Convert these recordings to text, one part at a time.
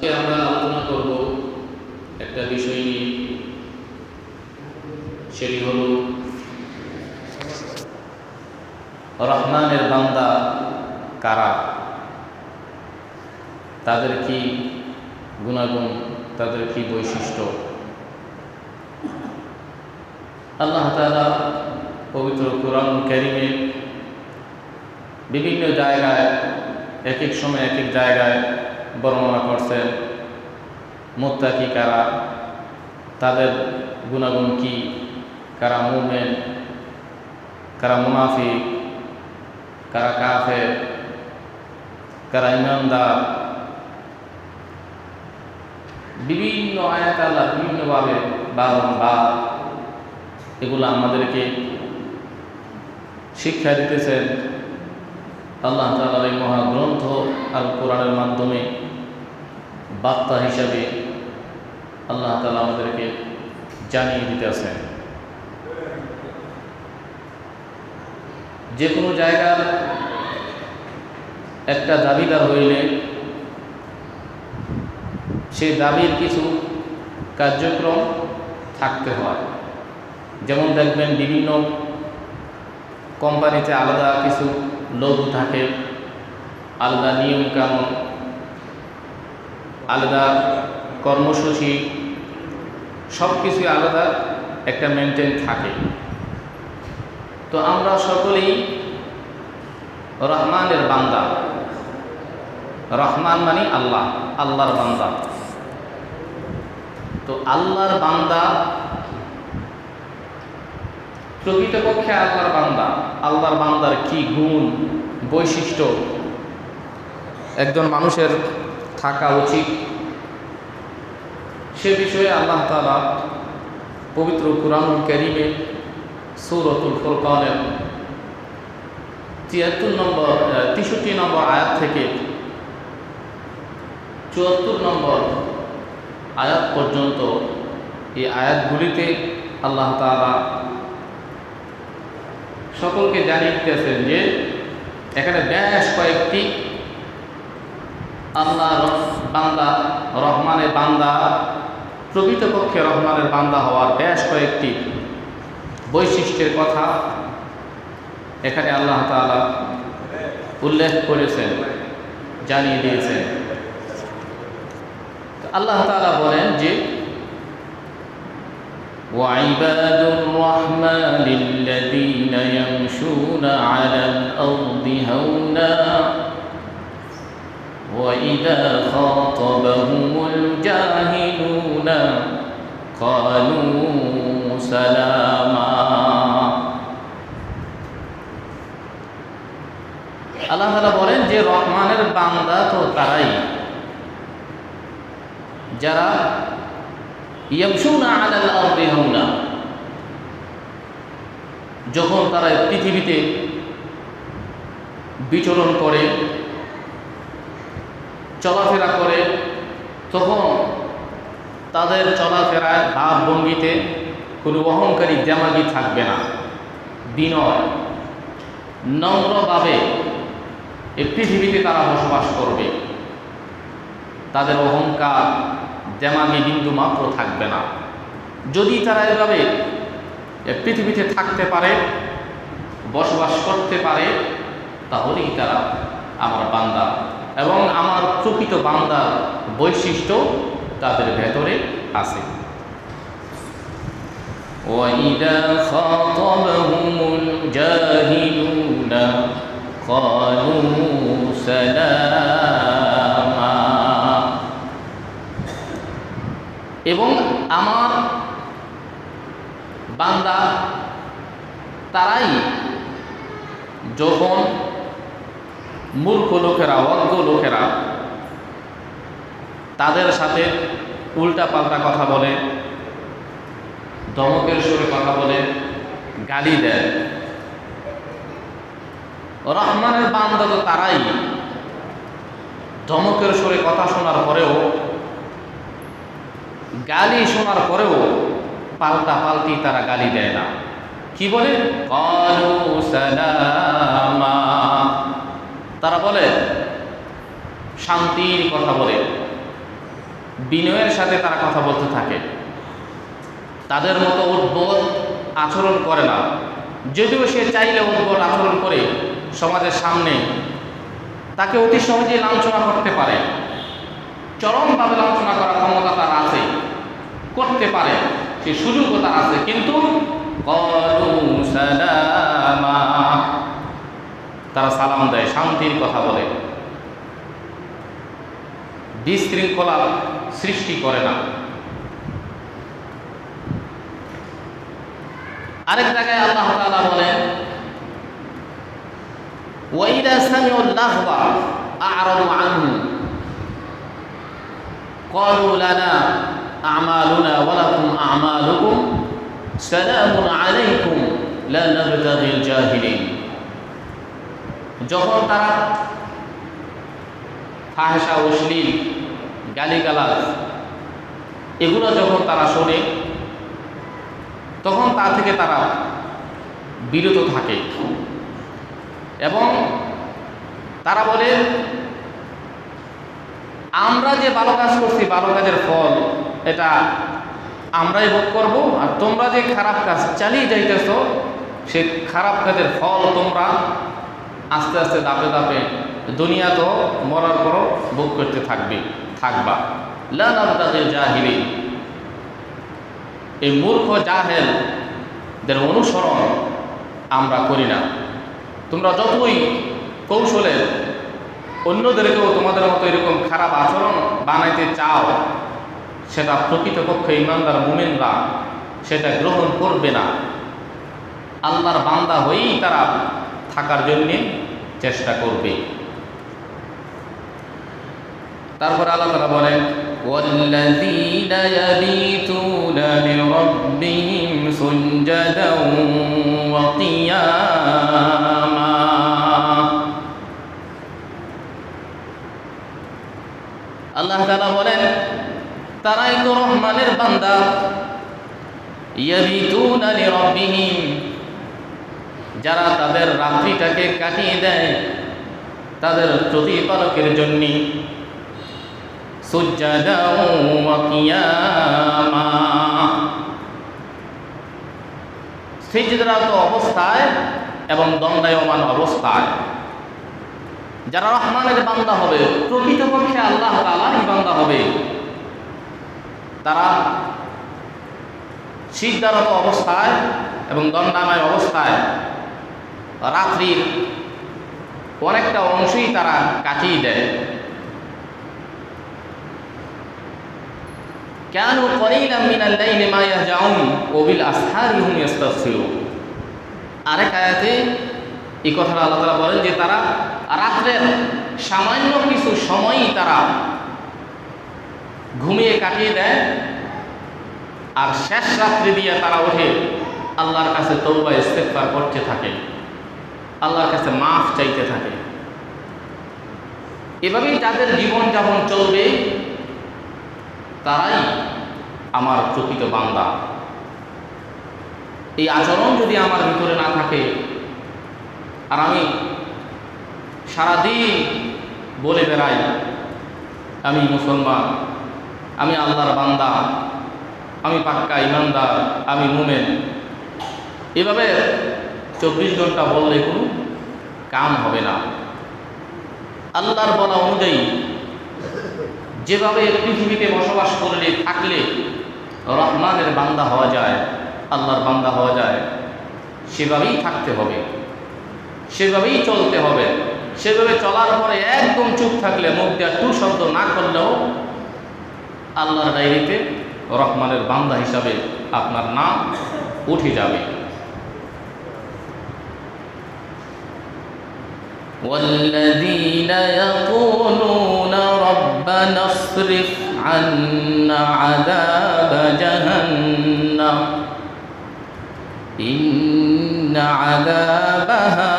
আমরা আলোচনা করব একটা বিষয় নিয়ে, সেটি হলো রহমানের বান্দা কারা, তাদের কি গুণাগুণ, তাদের কি বৈশিষ্ট্য। আল্লাহ তাআলা পবিত্র কোরআন কারীমে বিভিন্ন জায়গায় এক এক সময় এক এক জায়গায় বর্ণনা করছেন মুত্তাকি কারা, তাদের গুণাগুণ কি, কারা মুমিন, কারা মুনাফিক, কারা কাফের, কারা ঈমানদার। বিভিন্ন আয়াত আল্লাহ বিভিন্নভাবে বারংবার এগুলো আমাদেরকে শিক্ষা দিতেছেন। আল্লাহ তাআলার এই মহাগ্রন্থ আল কোরআনের মাধ্যমে বার্তা হিসাবে আল্লাহ তাআলা আমাদেরকে জানিয়ে দিতেছেন। যে কোনো জায়গার একটা দাবিদার হইলে সেই দাবির কিছু কার্যক্রম থাকতে হয়। যেমন দেখবেন বিভিন্ন কোম্পানিতে আলাদা কিছু লোক থাকে, আলাদা নিয়ম কানুন, আলাদা কর্মসূচি, সব কিছু আলাদা একটা মেনটেন থাকে। তো আমরা সকলেই রহমানের বান্দা। রহমান মানে আল্লাহ, আল্লাহর বান্দা। তো আল্লাহর বান্দা প্রকৃতপক্ষে আল্লাহর বান্দা, আল্লাহর বান্দার কি গুণ বৈশিষ্ট্য একজন মানুষের থাকা উচিত, সে বিষয়ে আল্লাহ তাআলা পবিত্র কুরআনুল কারীমে সূরাতুল ফুরকানের 63 নম্বর আয়াত থেকে 74 নম্বর আয়াত পর্যন্ত এই আয়াতগুলিতে আল্লাহ তাআলা সকলকে জানিয়ে দিতেছেন যে এখানে বেশ কয়েকটি আল্লাহর বান্দা, রহমানের বান্দা, প্রকৃতপক্ষে রহমানের বান্দা হওয়ার বেশ কয়েকটি বৈশিষ্ট্যের কথা এখানে আল্লাহ তাআলা উল্লেখ করেছেন, জানিয়ে দিয়েছেন। আল্লাহ তাআলা বলেন যে وعباد الرحمن الذين يمشون على الأرض هونا وإذا خاطبهم الجاهلون قالوا سلاما। আল্লাহ তাআলা বলেন যে রহমানের বান্দা তো তারাই যারা ইয়ামশুনা আলাল আরদি হাওনা, যখন তারা পৃথিবীতে বিচরণ করে, চলাফেরা করে, তখন তাদের চলাফেরায় ভাব ভঙ্গিতে কোনো অহংকারী দেমাগি থাকবে না। বিনয় নম্রভাবে এই পৃথিবীতে তারা বসবাস করবে। তাদের অহংকার দেমাগি বিন্দু মাত্র থাকবে না। যদি তারা এভাবে পৃথিবীতে থাকতে পারে, বসবাস করতে পারে, তাহলেই তারা আমার বান্দা এবং আমার প্রকৃত বান্দার বৈশিষ্ট্য তাদের ভেতরে আছে। وَإِذَا خَاطَبَهُمُ الْجَاهِلُونَ قَالُوا سَلَامًا। এবং আমার বান্দা তারাই যখন মূর্খ লোকেরা, অজ্ঞ লোকেরা তাদের সাথে উল্টা পাল্টা কথা বলে, ধমকের সুরে কথা বলে, গালি দেয়। রহমানের বান্দা তো তারাই ধমকের সুরে কথা শোনার পরেও, গালি শোনার পরেও পাল্টা পাল্টি তারা গালি দেয় না। কি বলে? ক্বালু সালামা, তারা বলে শান্তির কথা বলে, বিনয়ের সাথে তারা কথা বলতে থাকে, তাদের মতো উদ্ভট আচরণ করে না। যদিও সে চাইলে উদ্ভট আচরণ করে সমাজের সামনে তাকে অতি সহজেই লাঞ্ছনা করতে পারে, চরমভাবে লাঞ্ছনা করার ক্ষমতা তার আছে, করতে পারে, সে সুযোগও তার আছে। কিন্তু ক্বালু সালামা, তারা সালাম দেয়, শান্তির কথা বলে, বিশৃঙ্খলা সৃষ্টি করে না। আরেক জায়গায় আল্লাহ তাআলা বলেন, ওয়াইদা সামিউল লাহওয়া আ'রাদু আনহু ক্বালু লানা আমালুনা ওয়া লাকুম আমালুকুম সালামুন আলাইকুম লা নাবতাগিল জাহিলিন। যখন তারা ফাহিশা, অশ্লীল, গালিগালাজ এগুলো যখন তারা শোনে, তখন তা থেকে তারা বিরত থাকে এবং তারা বলে, আমরা যে ভালো কাজ করছি, ভালো কাজের ফল এটা আমরাই ভোগ করব, আর তোমরা যে খারাপ কাজ চালিয়ে যাইতেছ সে খারাপ কাজের ফল তোমরা আস্তে আস্তে ধাপে ধাপে দুনিয়া তো মরার পরও ভোগ করতে থাকবা। লা নাবতাগিল জাহিলিন, এই মূর্খ জাহেলদের অনুসরণ আমরা করি না। তোমরা যতই কৌশলে অন্যদেরকেও তোমাদের মতো এরকম খারাপ আচরণ বানাইতে চাও, সেটা প্রকৃতপক্ষে ঈমানদার মুমিনরা সেটা গ্রহণ করবে না। আল্লাহর বান্দা হয়েই তারা থাকার জন্যে চেষ্টা করবে। তারপর আল্লাহ তাআলা বলেন, ওয়াল্লাযীনা ইয়াবীতুনা লিরাব্বিহিম সুজদাও ওয়া কিয়ামা। আল্লাহ তাআলা বলেন, তারাই তো রহমানের বান্দা, ইয়াবীতুনা লিরাব্বিহিম, যারা তাদের রাত্রিটাকে কাটিয়ে দেয় তাদের প্রতিপালকের জন্য, সুজদাও ওয়া কিয়ামা, সিজদারত অবস্থায় এবং দণ্ডায়মান অবস্থায়। যারা রহমানের বান্দা হবে, প্রকৃতপক্ষে আল্লাহ তাআলারই বান্দা হবে, তারা সিজদারত অবস্থায় এবং দণ্ডায়মান অবস্থায় রাত্রির অনেকটা অংশই তারা কাটিয়ে দেয়। কানু কলিলাম মিনাল লাইলি মা ইয়াহজাউন ওয়া বিল আসহারি হুম ইস্তাগফিরুন। আরেক আয়াতে এই কথাটা আল্লাহ তাআলা বলেন যে তারা রাত্রের সামান্য কিছু সময়ই তারা ঘুমিয়ে কাটিয়ে দেয়, আর শেষ রাত্রি দিয়ে তারা উঠে আল্লাহর কাছে তওবা ইস্তেগফার করতে থাকে, আল্লাহর কাছে মাফ চাইতে থাকে। এভাবেই যাদের জীবন যাপন চলবে তারাই আমার প্রকৃত বান্দা। এই আচরণ যদি আমার ভিতরে না থাকে, আর আমি সারাদিন বলে বেড়াই আমি মুসলমান, আমি আল্লাহর বান্দা, আমি পাক্কা ঈমানদার, আমি মুমিন, এভাবে 24 ঘন্টা বললে কোনো কাম হবে না। আল্লাহর বলা অনুযায়ী যেভাবে পৃথিবীতে বসবাস করলে থাকলে রহমানের বান্দা হওয়া যায়, আল্লাহর বান্দা হওয়া যায়, সেভাবেই থাকতে হবে, সেভাবেই চলতে হবে। সেভাবে চলার পরে একদম চুপ থাকলে, মুখ দিয়ে টু শব্দ না করলেও আল্লাহর ডায়েরিতে রহমানের বান্দা হিসাবে আপনার নাম উঠে যাবে। والذين يقولون ربنا اصرف عنا عذاب جهنم إن عذابها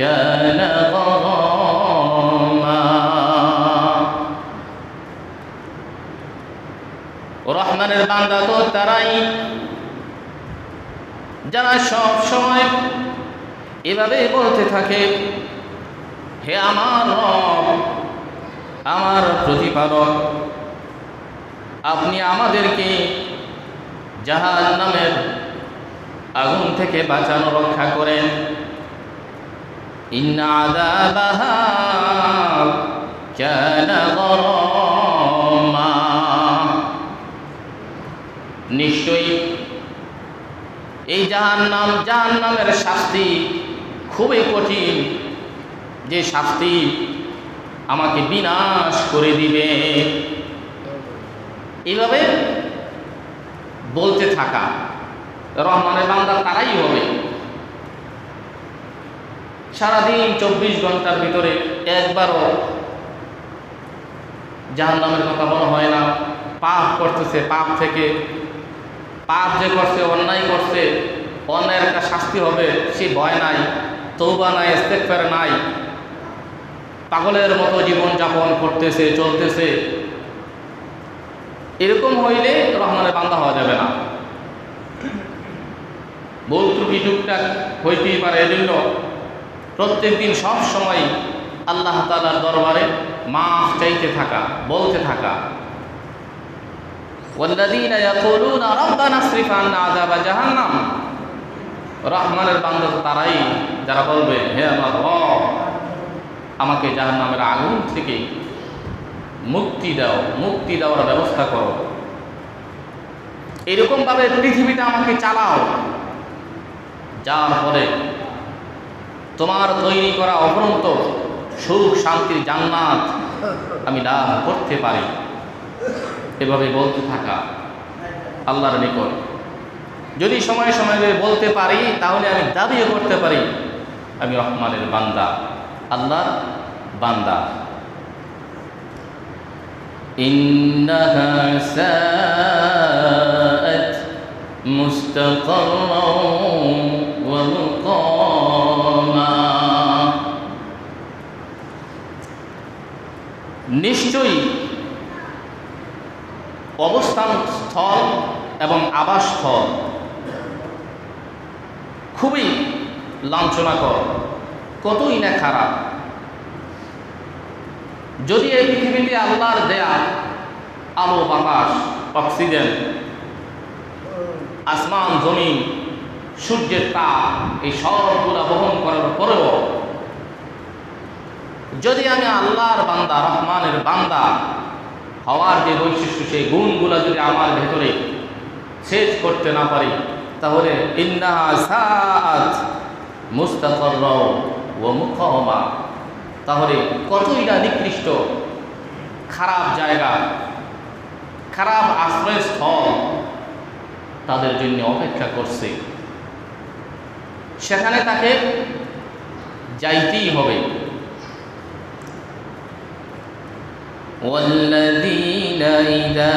كان غراما। রহমানের বান্দা তো তারাই যারা সব সময় এভাবে বলতে থাকে, হে আমার রব, আমার প্রতিপালক, আপনি আমাদেরকে জাহান্নামের আগুন থেকে বাঁচানো রক্ষা করেন। ইন্না আযাবাহা কানা গরামা, নিশ্চয়ই এই জাহান্নামের শাস্তি খুবই কঠিন, যে শাস্তি আমাকে বিনাশ করে দিবে। এইভাবে বলতে থাকা রহমানের বান্দা তারাই হবে। সারাদিন 24 ঘন্টার ভিতরে একবারও জাহান্নামের কথা মনে হয় না। পাপ করতেছে, পাপ থেকে পাপ যে করছে, অন্যায় করছে, অন্যায়ের একটা শাস্তি হবে সে ভয় নাই, তওবা নাই, ইস্তেগফার নাই, পাগলের মতো জীবনযাপন করতেছে, চলতেছে। এরকম হইলে রহমানের বান্দা হওয়া যাবে না। ভুল ত্রুটি টুকটাক হইতেই পারে, এজন্য প্রত্যেক দিন সব সময় আল্লাহ তাআলার দরবারে মাফ চাইতে থাকা, বলতে থাকা। ওয়াল্লাযীনা ইয়াকুলুনা রাব্বানা ইসরিফ আন্না আযাবা জাহান্নাম, রহমানের বান্দা তারাই যারা বলবে, হে আমার রব, আমাকে জাহান্নামের আগুন থেকে মুক্তি দাও, মুক্তি দেওয়ার ব্যবস্থা করো। এরকমভাবে পৃথিবীতে আমাকে চালাও, যার ফলে তোমার তৈরি করা অফুরন্ত সুখ শান্তির জান্নাত আমি লাভ করতে পারি। এভাবে বলতে থাকা আল্লাহর নিকট। যদি সময়ে সময়ে বলতে পারি তাহলে আমি দাবিও করতে পারি আমি রহমানের বান্দা, আল্লাহর বান্দা। ইন্নাহা সাআত মুস্তাকাররান ওয়া মুকামা, নিশ্চয়ই অবস্থান স্থল এবং আবাসস্থল খুবই লাঞ্ছনাকর, কতই না খারাপ। যদি এই পৃথিবীতে আল্লাহর দেয়া আলো বাতাস, অক্সিজেন, আসমান জমিন, সূর্যের তাপ, এই সবগুলা বহন করার পরেও যদি আমি আল্লাহর বান্দা, রহমানের বান্দা হওয়ার যে বৈশিষ্ট্য, সেই গুণগুলো যদি আমার ভেতরে শেষ করতে না পারি, তাহলে ইন্নাহা সাআত মুস্তাকাররান ওয়া মুকামা, তাহলে কতই না নিকৃষ্ট, খারাপ জায়গা, খারাপ আশ্রয়স্থল তাদের জন্য অপেক্ষা করছে। সেখানে তাকে যাইতেই হবে। والذين إذا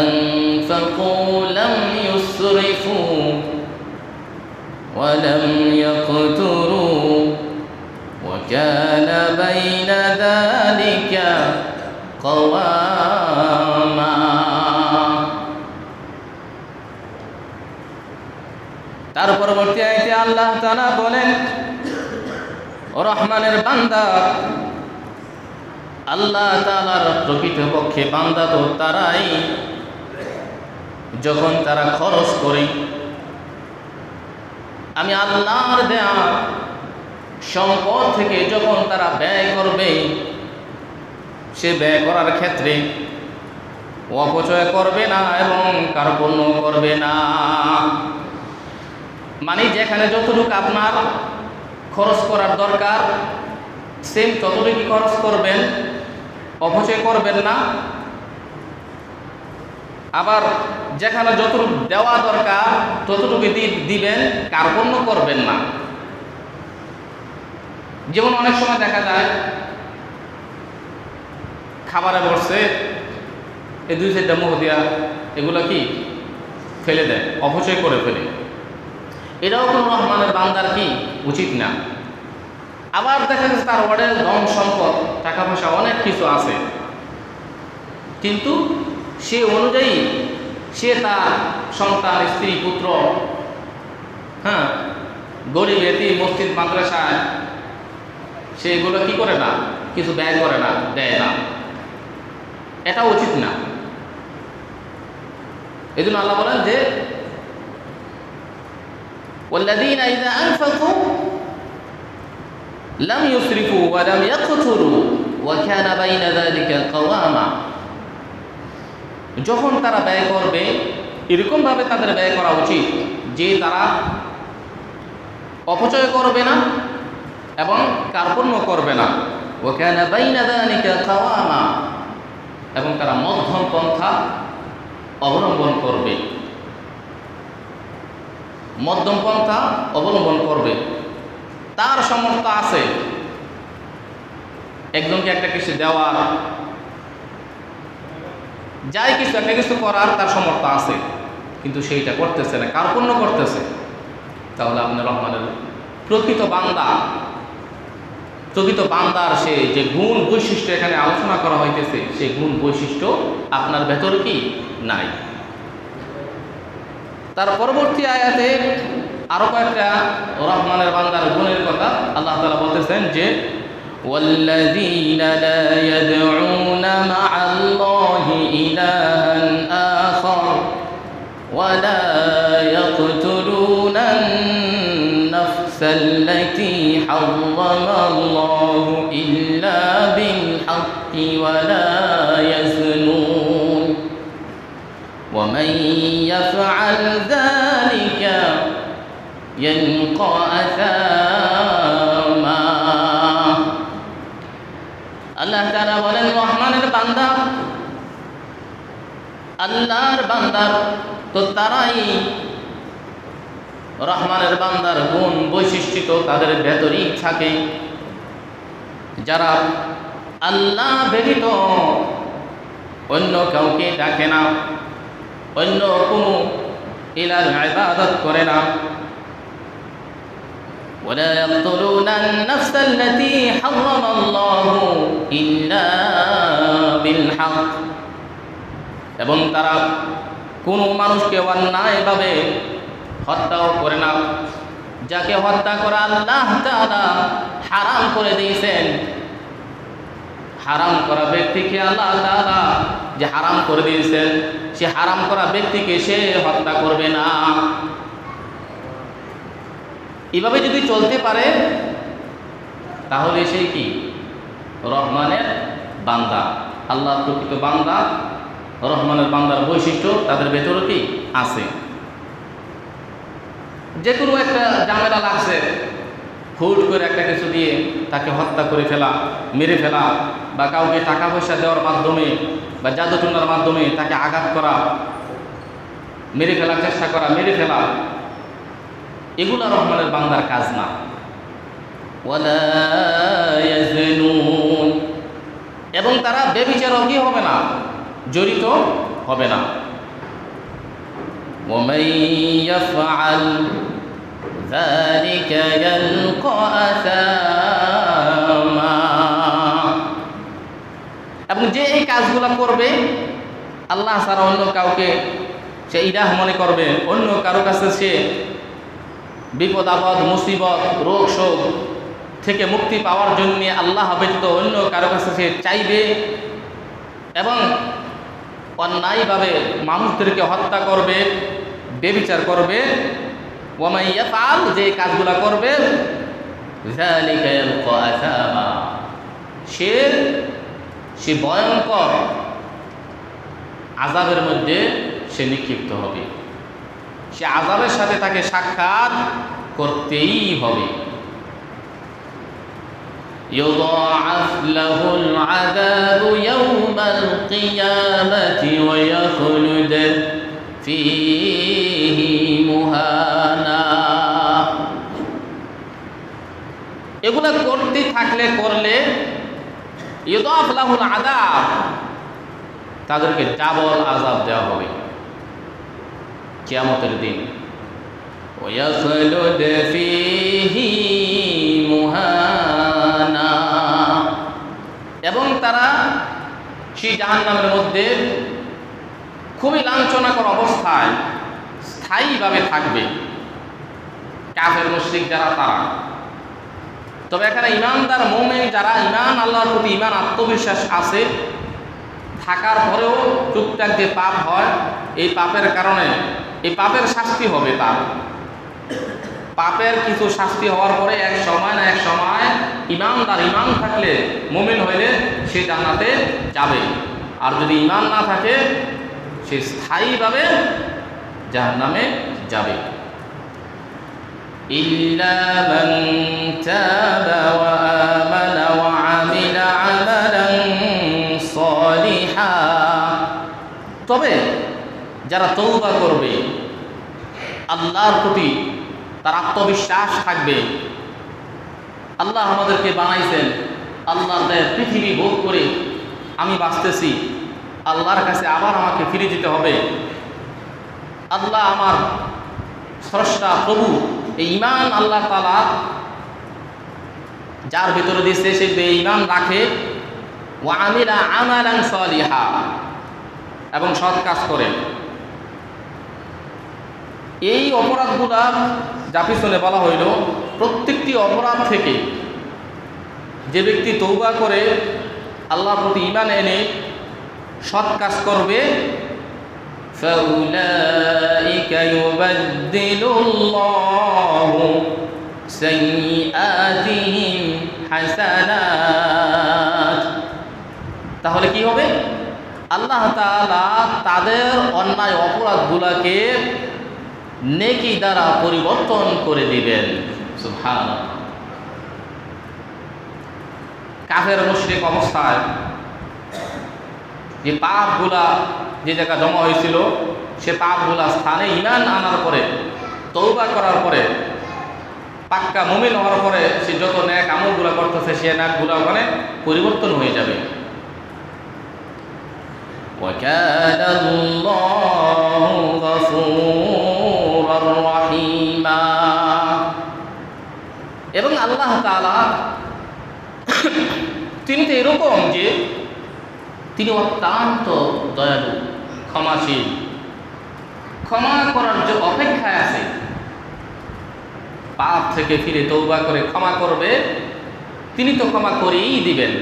أنفقوا لم يسرفوا ولم يقتروا وكان بين ذلك قواما, তার পরবর্তী আয়াতে আল্লাহ তাআলা বলেন, রহমানের বান্দা, আল্লাহ তাআলার প্রকৃতপক্ষে বান্দা তো তারাই যখন তারা খরচ করে, আমি আল্লাহর দেয়া সম্পদ থেকে যখন তারা ব্যয় করবে, সে ব্যয় করার ক্ষেত্রে অপচয় করবে না এবং কার্পণ্য করবে না। মানে যেখানে যতটুকু আপনার খরচ করার দরকার সেম ততটুকু খরচ করবেন, অপচয় করবেন না। আবার যেখানে যতটুকু দেওয়া দরকার ততটুকু দিবেন, কার্পণ্য করবেন না। যেমন অনেক সময় দেখা যায় খাবারে বসছে, এই 2-4টা মুখ দিয়া এগুলো কি ফেলে দেয়, অপচয় করে ফেলে। এটাও কোনো রহমানের বান্দার কি উচিত না। আবার দেখা যাচ্ছে তার অনেক ধন সম্পদ, টাকা পয়সা, অনেক কিছু আছে, কিন্তু সে অনুযায়ী সে তার সন্তান, স্ত্রী, পুত্র, গরিব, এতিম, মসজিদ, মাদ্রাসায় সে এগুলো কি করে না, কিছু ব্যয় করে না, দেয় না। এটা উচিত না। এই জন্য আল্লাহ বলেন যে ওয়াল্লাযীনা ইযা আনফাকু লাম ইউসরিফু ওয়া লাম ইয়াকতুরু ওয়া কানা বাইনা যালিকা কাওয়ামা। যখন তারা ব্যয় করবে এরকমভাবে তাদের ব্যয় করা উচিত যে তারা অপচয় করবে না এবং কার্পণ্য করবে না। ওয়া কানা বাইনা যালিকা কাওয়ামা, এবং তারা মধ্যম পন্থা অবলম্বন করবে, মধ্যম পন্থা অবলম্বন করবে। তার সামর্থ্য আছে একজনকে একটা কিছু দেওয়ার, যাই কিছু একটা কিছু করার তার সামর্থ্য আছে, কিন্তু সেইটা করতেছে না, কার্পণ্য করতেছে, তাহলে আপনি রহমানের প্রকৃত বান্দার সে যে গুণ বৈশিষ্ট্য এখানে আলোচনা করা হইতেছে সেই গুণ বৈশিষ্ট্য আপনার ভেতর কি নাই। তার পরবর্তী আয়াতে আরো কয়েকটা রহমানের বান্দার গুণের কথা আল্লাহ তাআলা বলতেছেন যে ওয়াল্লাযীনা লা ইয়াদউনা মা'আল্লাহি ইলাহান আখার ওয়া লা ইয়াকতুলুনান নাফসাল্লাতী হারামাল্লাহু ইল্লা বিল হাক্কি ওয়া লা ইয়াজনুন ওয়া মান ইয়াফআল যালিকা ইয়ালকা আসামা। আল্লাহ তাআলা বলেন রহমানের বান্দা, আল্লাহর বান্দার তো তারাই রহমানের বান্দার গুণ বৈশিষ্ট্য তাদের ভেতরেই থাকে, যারা আল্লাহ ব্যতীত অন্য কাউকে ডাকে না, অন্য কোনো ইলার ইবাদত করে না। ولا يقتلون النفس التي حرم الله إلا بالحق, এবং তারা কোনো মানুষকে অন্যায়ভাবে হত্যাও করে না, যাকে হত্যা করা আল্লাহ তাআলা হারাম করে দিয়েছেন। হারাম করা ব্যক্তিকে আল্লাহ তাআলা যে হারাম করে দিয়েছেন, সে হারাম করা ব্যক্তিকে সে হত্যা করবে না। এভাবে যদি চলতে পারে তাহলে সেই কি রহমানের বান্দা, আল্লাহ প্রকৃত বান্দা, রহমানের বান্দার বৈশিষ্ট্য তাদের ভেতরে কি আছে। যে কোনো একটা ঝামেলা লাগছে, হুট করে একটা কিছু দিয়ে তাকে হত্যা করে ফেলা, মেরে ফেলা, বা কাউকে টাকা পয়সা দেওয়ার মাধ্যমে বা জাদুটনার মাধ্যমে তাকে আঘাত করা, মেরে ফেলার চেষ্টা করা, মেরে ফেলা, এগুলো রহমানের বান্দার কাজ না। ওয়ালা ইয়াজনুন, এবং তারা বেবিচারও কি হবে না, জড়িত হবে না। ওয়ামান ইয়াফআল যালিকা ইয়ালকা আসামা, এবং যে এই কাজগুলো করবে আল্লাহ ছাড়া অন্য কাউকে সে ইলাহ মনে করবে, অন্য কারো কাছে সে বিপদ আপদ মুসিবত রোগ শোক থেকে মুক্তি পাওয়ার জন্য আল্লাহ ব্যতীত অন্য কারো কাছে সে চাইবে, এবং অন্যায়ভাবে মানুষদেরকে হত্যা করবে, বেবিচার করবে। ওয়ামান ইয়াফআল, যে কাজগুলো করবে, যালিকা ইয়ালকা আসামা, সে ভয়ঙ্কর আযাবের মধ্যে সে নিক্ষিপ্ত হবে, সে আযাবের সাথে তাকে সাক্ষাৎ করতেই হবে। يضاعف له العذاب يوم القيامة ويخلد فيه مهانا। এগুলা করতে থাকলে করলে ইউদাফ লাহুল আযাব, তাদেরকে ডাবল আযাব দেওয়া হবে কিয়ামতের দিন। ওয়ায়াখলুদ ফীহি মুহানা, এবং তারা সেই জাহান্নামের মধ্যে খুবই লাঞ্ছনাকর অবস্থায় স্থায়ীভাবে থাকবে কাফের মুশরিক যারা তারা। তবে এখানে ইমানদার মুমিন যারা ইমান আল্লাহর প্রতি ইমান আত্মবিশ্বাস আছে থাকার পরেও টুকটাক যে পাপ হয়, এই পাপের কারণে এই পাপের শাস্তি হবে। তার পাপের কিছু শাস্তি হওয়ার পরে এক সময় না এক সময় ইমানদার, ইমান থাকলে, মুমিন হইলে সে জান্নাতে যাবে। আর যদি ইমান না থাকে সে স্থায়ীভাবে জাহান্নামে যাবে। ইল্লা মান তাবা ওয়া আমানা ওয়া আমিলা আমালান সালিহা, তবে যারা তওবা করবে, আল্লাহর প্রতি তার আত্মবিশ্বাস থাকবে, আল্লাহ আমাদেরকে বানাইছেন, আল্লাহর দেয় পৃথিবী ভোগ করে আমি বাঁচতেছি, আল্লাহর কাছে আবার আমাকে ফিরে যেতে হবে, আল্লাহ আমার স্রষ্টা প্রভু, এই ঈমান আল্লাহ তাআলা যার ভিতরে দিয়েছে সে ঈমান রাখে, ওয়া আমিলা আমালান সালিহা, এবং সৎ কাজ করে। এই অপরাধগুলা যা পিছনে বলা হইল, প্রত্যেকটি অপরাধ থেকে যে ব্যক্তি তওবা করে আল্লাহর প্রতি ঈমান এনে সৎ কাজ করবে, ফাউলাইকা ইউবাদদিলুল্লাহু সাইয়্যাতিহিম হাসানাত, তাহলে কি হবে? আল্লাহ তাআলা তাদের অন্যায় অপরাধগুলোকে নেকি দ্বারা পরিবর্তন করে দিবেন। সুবহানাল্লাহ। কাফের মুশরিক অবস্থায় যে পাপগুলা যে জায়গা জমা হয়েছিল, সে পাপগুলা স্থানে ঈমান আনার পরে, তওবা করার পরে, পাক্কা মুমিন হওয়ার পরে সে যত নেক আমলগুলা করতেছে, সে নেকগুলা ওখানে পরিবর্তন হয়ে যাবে। ওয়া কানা আল্লাহু গফুরার রহিমা, এবং আল্লাহ তাআলা তিনি তো এরকম যে তিনি অত্যন্ত দয়ালু, ক্ষমাশীল, ক্ষমা করার যে অপেক্ষায় আছে। পাপ থেকে ফিরে তওবা করে ক্ষমা করবে, তিনি তো ক্ষমা করেই দিবেন।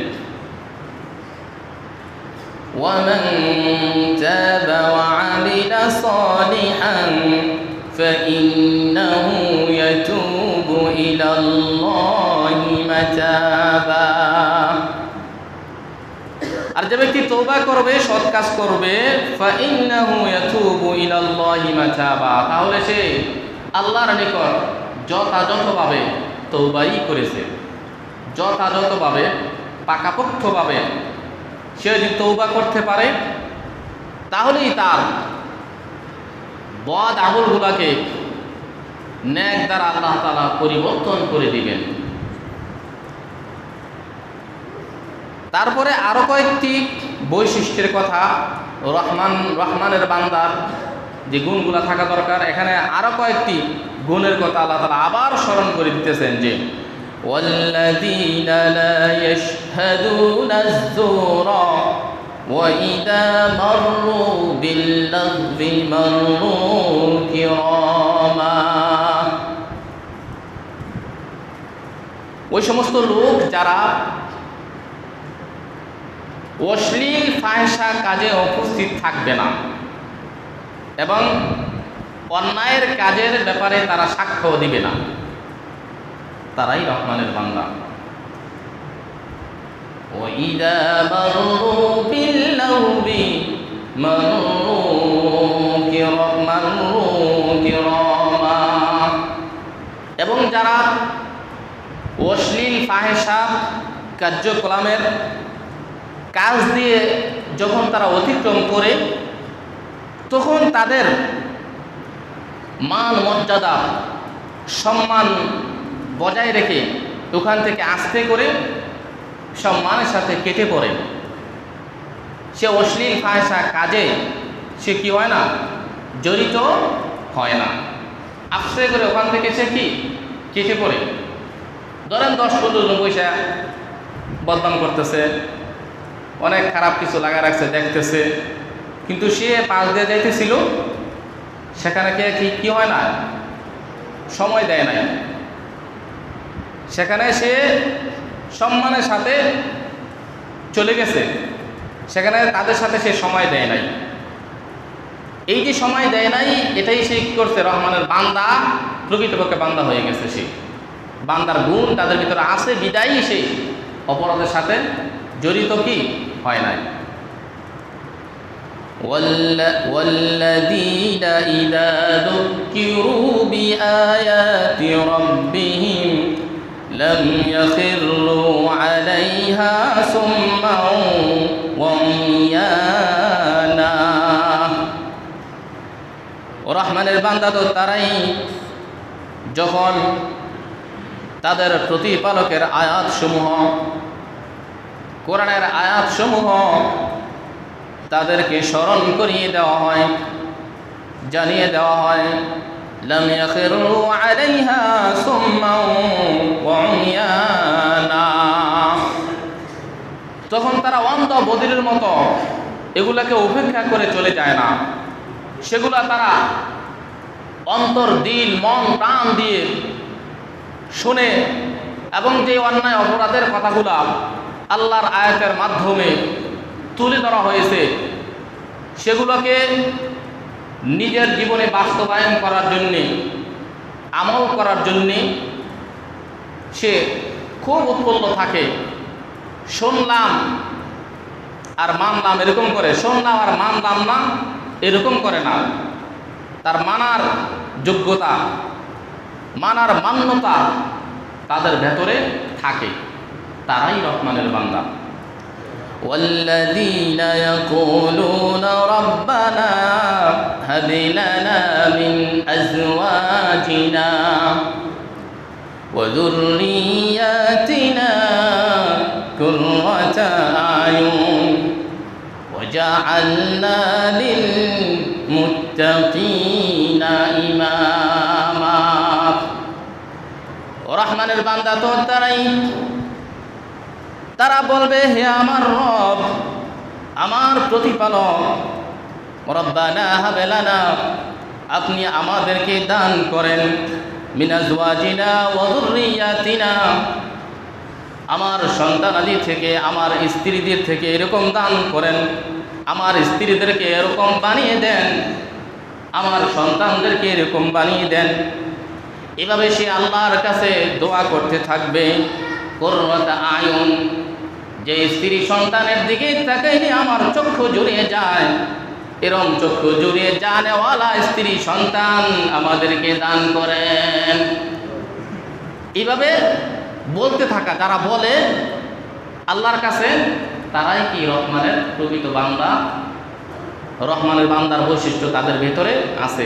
وَمَنْ تَابَ وَعَمِلَ صَالِحًا فَإِنَّهُ يَتُوبُ إِلَى اللَّهِ مَتَابًا, আর যে ব্যক্তি তওবা করবে, সৎ কাজ করবে, فَإِنَّهُ يَتُوبُ إِلَى اللَّهِ مَتَابًا, তাহলে সে আল্লাহর নিকট যথাযথভাবে তওবাই করেছে, যথাযথভাবে পাকাপোক্তভাবে সে যদি তওবা করতে পারে, তাহলেই তার বদ আমলগুলোকে নেক দ্বারা আল্লাহ তাআলা পরিবর্তন করে দিবেন। তারপরে আরো কয়েকটি বৈশিষ্ট্যের কথা, রহমানের বান্দার যে গুণগুলো থাকা দরকার, এখানে আরো কয়েকটি গুণের কথা আল্লাহ তাআলা আবার স্মরণ করে দিতেছেন যে ওয়াল্লাযীনা লা ইয়াশহাদুনা আয-যুরা ওয়া ইযা মাররু বিল-লাগবি মাররু কিরামা, ওই সমস্ত লোক যারা অশ্লীল ফাহিশা কাজে উপস্থিত থাকবে না এবং অন্যায়ের কাজের ব্যাপারে তারা সাক্ষ্য দিবে না, তারাই রহমানের বান্দা। وَإِذَا مَرُّوا بِاللَّغْوِ مَرُّوا كِرَامًا, এবং যারা অশ্লীল ফাহিশা কার্যক্রমের কাজ দিয়ে যখন তারা অতিক্রম করে, তখন তাদের মান মর্যাদা সম্মান বজায় রেখে ওখান থেকে আস্তে করে সম্মানের সাথে কেটে পড়ে। সে অশ্লীল ফাহিশা কাজে সে কি হয় না, জড়িত হয় না, আস্তে করে ওখান থেকে সে কি কেটে পড়ে। ধরেন 10-15 জন পয়সা বদনাম করতেছে, অনেক খারাপ কিছু লাগা রাখছে, দেখতেছে, কিন্তু সে পাশ দিয়ে যাইতেছিল, সেখানে কি হয় না, সময় দেয় নাই, সেখানে সে সম্মানের সাথে চলে গেছে, সেখানে তাদের সাথে সে সময় দেয় নাই। এই যে সময় দেয় নাই, এটাই সে কি করছে, রহমানের বান্দা, প্রকৃতপক্ষে বান্দা হয়ে গেছে। সে বান্দার গুণ তাদের ভিতরে আছে, বিদায়ী সে অপরাধের সাথে জড়িত কি হয় নাই। والذين إذا ذكروا بآيات ربهم لم يخروا عليها صما وعميانا। রহমানের বান্দা তো তারাই যখন তাদের প্রতিপালকের আয়াতসমূহ, কোরআনের আয়াতসমূহ তাদেরকে স্মরণ করিয়ে দেওয়া হয়, জানিয়ে দেওয়া হয়, লাম ইয়াখিরু আলাইহা সুম্মান ওয়া উমিয়ানা, তখন তারা অন্ধ বধিরের মতো এগুলাকে উপেক্ষা করে চলে যায় না। সেগুলা তারা অন্তর, দিল, মন, প্রাণ দিয়ে শুনে এবং যে অন্যায় অপরাধের কথাগুলা আল্লাহর আয়াতের মাধ্যমে তুলে ধরা হয়েছে সেগুলোকে নিজের জীবনে বাস্তবায়ন করার জন্যে, আমল করার জন্যে সে খুব উৎফুল্ল থাকে। শুনলাম আর মানলাম এরকম করে, শুনলাম আর মানলাম না এরকম করে না। তার মানার যোগ্যতা, মানার মান্যতা তাদের ভেতরে থাকে, তারাই রহমানের বান্দা। والذين يقولون ربنا هب لنا من أزواجنا وذرياتنا قرة أعين وجعلنا للمتقين إماما। রহমানের বান্দা তো তারাই, তারা বলবে, হে আমার রব, আমার প্রতিপালক, রব্বানা হাব লানা, আপনি আমাদেরকে দান করেন, মিন আজওয়াজিনা ওয়া যুররিয়াতিনা, আমার সন্তানাদি থেকে, আমার স্ত্রীদের থেকে এরকম দান করেন, আমার স্ত্রীদেরকে এরকম বানিয়ে দেন, আমার সন্তানদেরকে এরকম বানিয়ে দেন। এভাবে সে আল্লাহর কাছে দোয়া করতে থাকবে। কুররাত আয়ুন, যে স্ত্রী সন্তানের দিকে তাকাইলে আমার চক্ষু জুড়িয়ে যায়, এরম চক্ষু জুড়িয়ে জানেওয়ালা স্ত্রী সন্তান আমাদেরকে দান করেন। এইভাবে বলতে থাকা, যারা বলে আল্লাহর কাছে, তারাই কি রহমানের প্রকৃত বান্দা। রহমানের বান্দার বৈশিষ্ট্য তাদের ভেতরে আছে।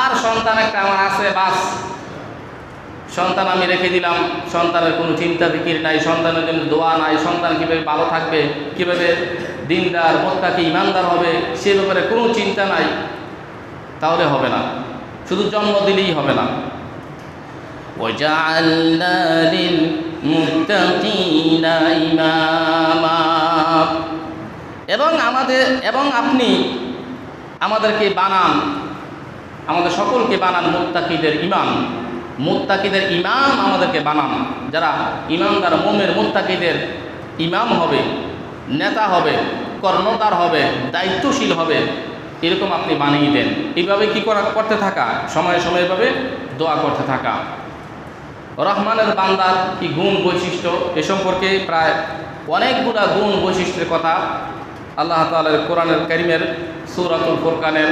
আর সন্তান একটা আমার আছে, বাস, সন্তান আমি রেখে দিলাম, সন্তানের কোনো চিন্তা ফিকির নাই, সন্তানের জন্য দোয়া নাই, সন্তান কীভাবে ভালো থাকবে, কীভাবে দিনদার, মুত্তাকি, ঈমানদার হবে, সে ব্যাপারে কোনো চিন্তা নাই, তাহলে হবে না, শুধু জন্ম দিলেই হবে না। وَجَعَلْنَا لِلْمُتَّقِينَ إِمَامًا, এবং আপনি আমাদেরকে বানান, আমাদের সকলকে বানান মুত্তাকিদের ইমাম। মুত্তাকিদের ইমাম আমাদেরকে বানান, যারা ইমানদার মুমিন মুত্তাকিদের ইমাম হবে, নেতা হবে, কর্ণধার হবে, দায়িত্বশীল হবে, এরকম আপনি বানিয়ে দেন। এইভাবে কি করতে থাকা, সময়ে সময়ে এভাবে দোয়া করতে থাকা। রহমানের বান্দার কি গুণ বৈশিষ্ট্য, এ সম্পর্কে প্রায় অনেকগুলা গুণ বৈশিষ্ট্যের কথা আল্লাহ তাআলার কোরআনের কারীমের সূরাতুল ফুরকানের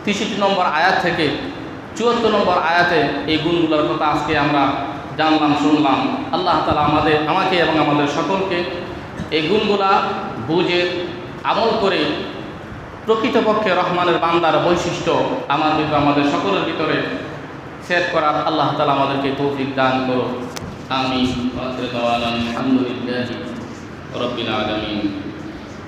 63 নম্বর আয়াত থেকে 74 নম্বর আয়াতে এই গুণগুলোর কথা আজকে আমরা জানলাম, শুনলাম। আল্লাহ তাআলা আমাকে এবং আমাদের সকলকে এই গুণগুলা বুঝে আমল করে প্রকৃতপক্ষে রহমানের বান্দার বৈশিষ্ট্য আমাদের সকলের ভিতরে সেট করার আল্লাহ তাআলা আমাদেরকে তৌফিক দান করো। আমিন। আলহামদুলিল্লাহি রাব্বিল আলামিন।